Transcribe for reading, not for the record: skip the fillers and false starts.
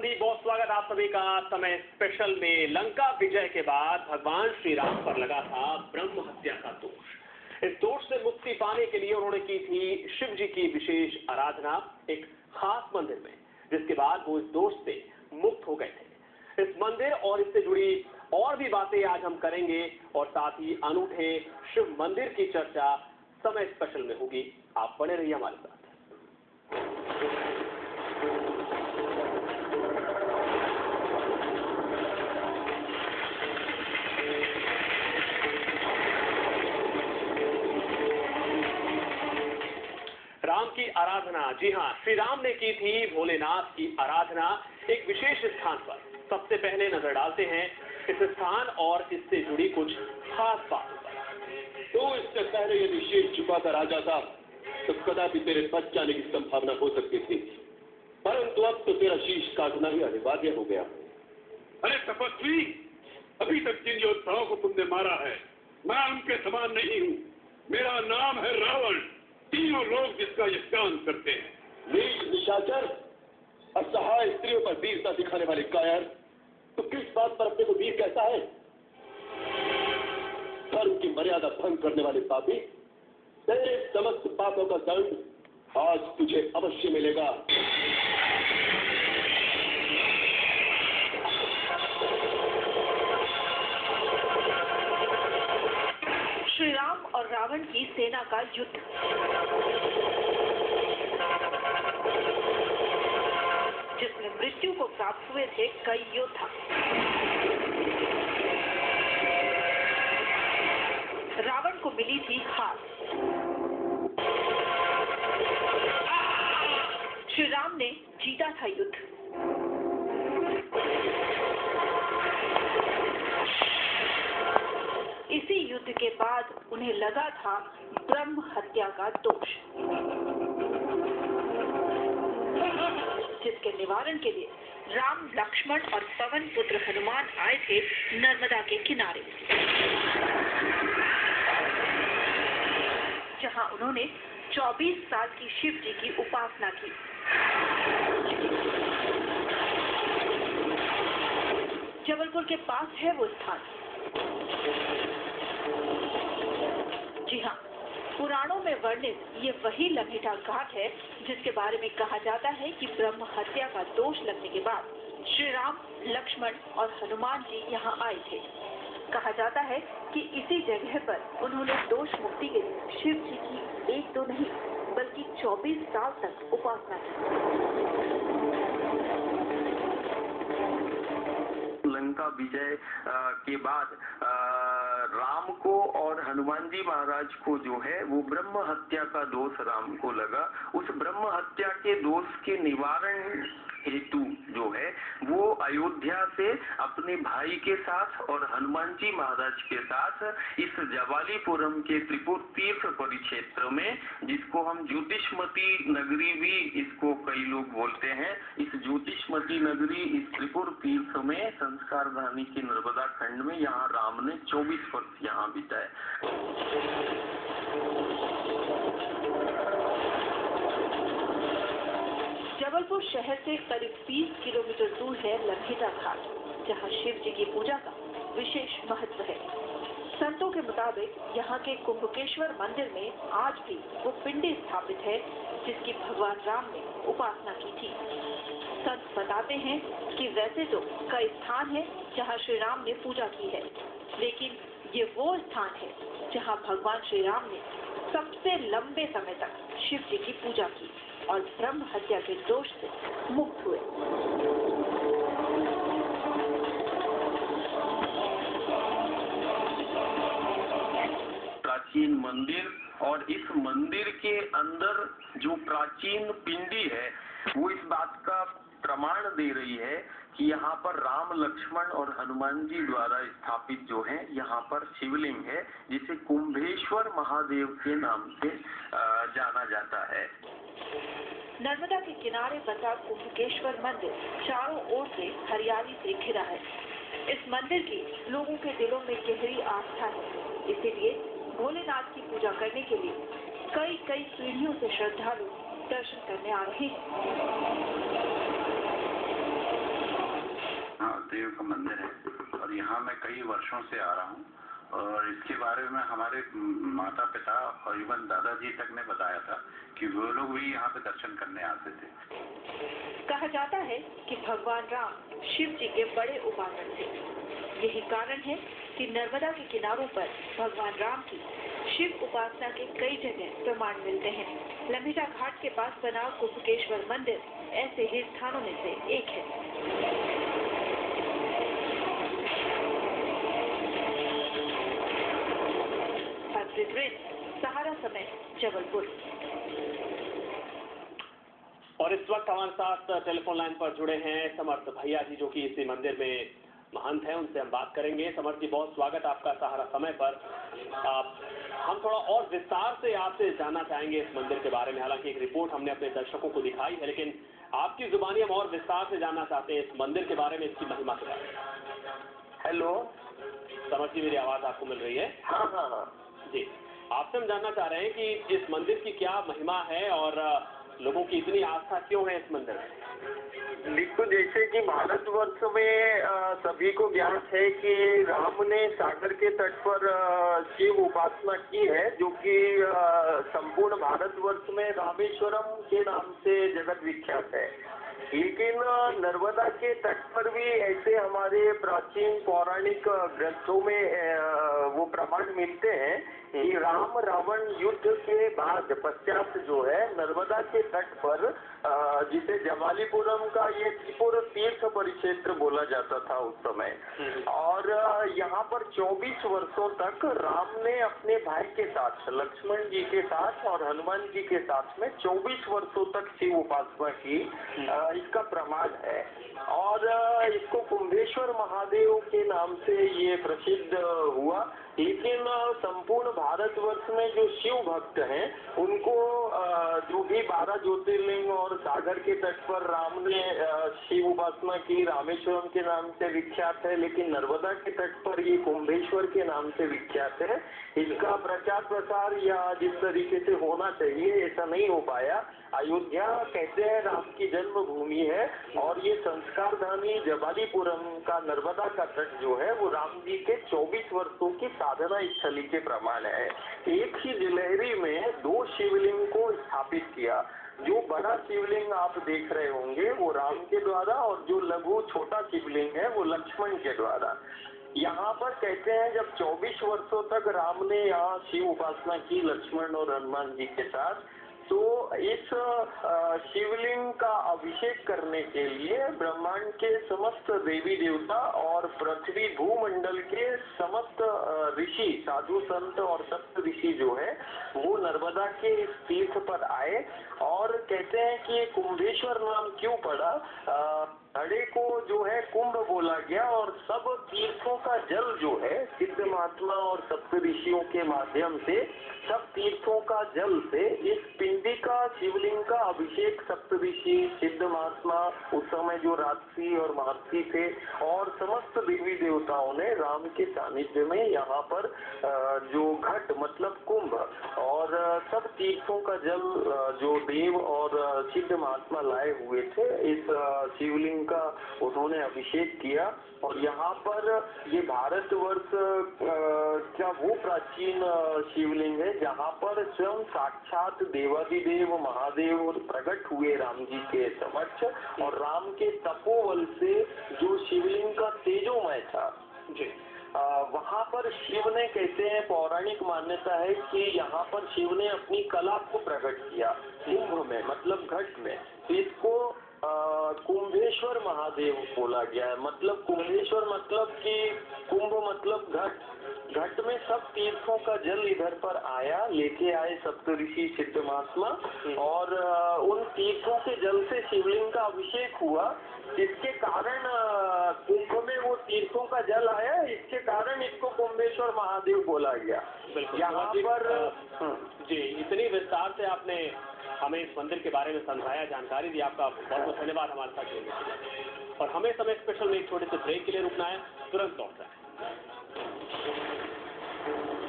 संदीप, बहुत स्वागत आप सभी का समय स्पेशल में। लंका विजय के बाद भगवान श्री राम पर लगा था ब्रह्म हत्या का दोष। इस दोष से मुक्ति पाने के लिए उन्होंने की थी शिव जी की विशेष आराधना एक खास मंदिर में, जिसके बाद वो इस दोष से मुक्त हो गए थे। इस मंदिर और इससे जुड़ी और भी बातें आज हम करेंगे और साथ ही अनूठे शिव मंदिर की चर्चा समय स्पेशल में होगी। आप बने रहिए हमारे साथ। राम की आराधना, जी हाँ, श्री राम ने की थी भोलेनाथ की आराधना एक विशेष स्थान पर। सबसे पहले नजर डालते हैं इस स्थान और इससे जुड़ी कुछ खास बातों पर। तो इससे पहले यदि शीश झुकाकर आ जाता तो कदापि तेरे बच जाने की संभावना हो सकती थी, परंतु अब तो तेरा शीश काटना ही अनिवार्य हो गया। अरे तपस्वी, अभी तक जिन योद्धाओं को तुमने मारा है, मैं उनके समान नहीं हूँ। मेरा नाम है रावण। तीनों लोग जिसका यज्ञान करते हैं। नीच, निशाचर, असहाय स्त्रियों पर वीरता दिखाने वाले कायर, तो किस बात पर अपने को वीर कहता है? धर्म की मर्यादा भंग करने वाले पापी, तेरे समस्त पापों का दंड आज तुझे अवश्य मिलेगा। श्री राम और रावण की सेना का युद्ध। जिसमें मृत्यु को प्राप्त हुए थे कई योद्धा। रावण को मिली थी हार। श्री राम ने जीता था युद्ध। इसी युद्ध के बाद उन्हें लगा था ब्रह्म हत्या का दोष, जिसके निवारण के लिए राम, लक्ष्मण और पवन पुत्र हनुमान आए थे नर्मदा के किनारे, जहां उन्होंने 24 साल की शिव जी की उपासना की। जबलपुर के पास है वो स्थान। जी हाँ, पुराणों में वर्णित ये वही लंगीटा घाट है जिसके बारे में कहा जाता है कि ब्रह्म हत्या का दोष लगने के बाद श्री राम, लक्ष्मण और हनुमान जी यहाँ आए थे। कहा जाता है कि इसी जगह पर उन्होंने दोष मुक्ति के लिए शिव जी की एक दो नहीं बल्कि 24 साल तक उपासना की। लंका विजय के बाद राम को और हनुमान जी महाराज को जो है वो ब्रह्म हत्या का दोष राम को लगा। उस ब्रह्म हत्या के दोष के निवारण हेतु जो है वो अयोध्या से अपने भाई के साथ और हनुमान जी महाराज के साथ इस जवालीपुरम के त्रिपुर तीर्थ परिक्षेत्र में, जिसको हम ज्योतिषमती नगरी भी इसको कई लोग बोलते हैं, इस ज्योतिषमती नगरी इस त्रिपुर तीर्थ में संस्कार धानी के नर्मदा खंड में यहाँ राम ने 24 वर्ष यहाँ बिताए। जबलपुर शहर से करीब 20 किलोमीटर दूर है लंगीटा घाट, जहां शिव जी की पूजा का विशेष महत्व है। संतों के मुताबिक यहाँ के कुंभकेश्वर मंदिर में आज भी वो पिंडी स्थापित है जिसकी भगवान राम ने उपासना की थी। संत बताते हैं कि वैसे तो कई स्थान है जहाँ श्री राम ने पूजा की है, लेकिन ये वो स्थान है जहाँ भगवान श्री राम ने सबसे लंबे समय तक शिव जी की पूजा की और ब्रह्म हत्या के दोष से मुक्त हुए। प्राचीन मंदिर और इस मंदिर के अंदर जो प्राचीन पिंडी है वो इस बात का प्रमाण दे रही है कि यहाँ पर राम, लक्ष्मण और हनुमान जी द्वारा स्थापित जो है यहाँ पर शिवलिंग है, जिसे कुंभेश्वर महादेव के नाम से जाना जाता है। नर्मदा के किनारे बसा कुंभकेश्वर मंदिर चारों ओर से हरियाली से घिरा है। इस मंदिर की लोगों के दिलों में गहरी आस्था है, इसीलिए भोलेनाथ की पूजा करने के लिए कई पीढ़ियों से श्रद्धालु दर्शन करने आ रहे हैं। हाँ, देव का मंदिर है और यहाँ मैं कई वर्षों से आ रहा हूँ और इसके बारे में हमारे माता पिता और इवन दादाजी तक ने बताया था कि वो लोग भी यहाँ पे दर्शन करने आते थे। कहा जाता है कि भगवान राम शिव जी के बड़े उपासक थे। यही कारण है कि नर्मदा के किनारों पर भगवान राम की शिव उपासना के कई जगह प्रमाण मिलते हैं। लम्हेटा घाट के पास बना कुम्भकेश्वर मंदिर ऐसे ही स्थानों में से एक है। सहारा समय, जबलपुर। और इस वक्त हमारे साथ टेलीफोन लाइन पर जुड़े हैं समर्थ भैया जी, जो कि इसी मंदिर में महंत हैं। उनसे हम बात करेंगे। समर्थ जी, बहुत स्वागत आपका सहारा समय पर। हम थोड़ा और विस्तार से आपसे जानना चाहेंगे इस मंदिर के बारे में। हालांकि एक रिपोर्ट हमने अपने दर्शकों को दिखाई है, लेकिन आपकी जुबानी हम और विस्तार से जानना चाहते हैं इस मंदिर के बारे में, इसकी महिमा के बारे में। हेलो समर्थ जी, मेरी आवाज आपको मिल रही है? हाँ जी, आपसे हम जानना चाह रहे हैं कि इस मंदिर की क्या महिमा है और लोगों की इतनी आस्था क्यों है इस मंदिर में? देखो, जैसे कि भारतवर्ष में सभी को ज्ञात है कि राम ने सागर के तट पर शिव उपासना की है, जो कि संपूर्ण भारतवर्ष में रामेश्वरम के नाम से जगत विख्यात है। लेकिन नर्मदा के तट पर भी ऐसे हमारे प्राचीन पौराणिक ग्रंथों में वो प्रमाण मिलते हैं कि राम रावण युद्ध के बाद पश्चात जो है नर्मदा के तट पर, जिसे जमालीपुरम का ये त्रिपुर तीर्थ परिक्षेत्र बोला जाता था उस समय, और यहाँ पर 24 वर्षों तक राम ने अपने भाई के साथ, लक्ष्मण जी के साथ और हनुमान जी के साथ में 24 वर्षों तक शिव उपासना की, इसका प्रमाण है। और इसको कुंभेश्वर महादेव के नाम से ये प्रसिद्ध हुआ। लेकिन संपूर्ण भारतवर्ष में जो शिव भक्त हैं उनको जो भी 12 ज्योतिर्लिंग और सागर के तट पर राम ने शिव उपासना की, रामेश्वरम के नाम से विख्यात है, लेकिन नर्मदा के तट पर ये कुंभेश्वर के नाम से विख्यात है। इसका प्रचार प्रसार या जिस तरीके से होना चाहिए ऐसा नहीं हो पाया। अयोध्या कहते हैं राम की जन्मभूमि है और ये संस्कारधानी जबालीपुरम का नर्मदा का तट जो है वो राम जी के 24 वर्षों की साधना स्थली के प्रमाण है। एक ही गिलहरी में 2 शिवलिंग को स्थापित किया। जो बड़ा शिवलिंग आप देख रहे होंगे वो राम के द्वारा, और जो लघु छोटा शिवलिंग है वो लक्ष्मण के द्वारा। यहाँ पर कहते हैं जब 24 वर्षों तक राम ने यहाँ शिव उपासना की लक्ष्मण और हनुमान जी के साथ, तो इस शिवलिंग का अभिषेक करने के लिए ब्रह्मांड के समस्त देवी देवता और पृथ्वी भूमंडल के समस्त ऋषि, साधु संत और सप्त ऋषि जो है वो नर्मदा के इस तीर्थ पर आए। और कहते हैं कि कुंभेश्वर नाम क्यों पड़ा, घड़े को जो है कुंभ बोला गया और सब तीर्थों का जल जो है सिद्ध महात्मा और सप्त ऋषियों के माध्यम से, सब तीर्थों का जल से इस पिंडिका शिवलिंग का अभिषेक सप्त ऋषि, सिद्ध महात्मा, उस समय जो राजसी और महर्षि थे और समस्त देवी देवताओं ने राम के सानिध्य में यहाँ पर जो घट मतलब कुंभ और सब तीर्थों का जल जो देव और सिद्ध महात्मा लाए हुए थे, इस शिवलिंग का उन्होंने अभिषेक किया। और यहाँ पर ये भारतवर्ष का वो प्राचीन शिवलिंग है जहाँ पर स्वयं साक्षात देवादिदेव महादेव प्रकट हुए राम जी के समक्ष, और राम के तपोबल से जो शिवलिंग का तेजोमय था जी, वहाँ पर शिव ने, कहते हैं पौराणिक मान्यता है कि यहाँ पर शिव ने अपनी कला को प्रकट किया कुंभ में, मतलब घट में। इसको कुंभेश्वर महादेव बोला गया है। मतलब कुंभेश्वर मतलब कि कुंभ मतलब घट, घट में सब तीर्थों का जल इधर पर आया, लेके आए सप्तऋषि सिद्ध महात्मा, और उन तीर्थों के जल से शिवलिंग का अभिषेक हुआ। इसके कारण कुंभ में वो तीर्थों का जल आया, इसके कारण इसको कुंभेश्वर महादेव बोला गया। यहाँ पर जी, इतनी विस्तार से आपने हमें इस मंदिर के बारे में समझाया, जानकारी दी, आपका बहुत बहुत धन्यवाद हमारे साथ जुड़ने के लिए। और हमें समय स्पेशल में एक छोटे से ब्रेक के लिए रुकना है, तुरंत लौट रहे हैं।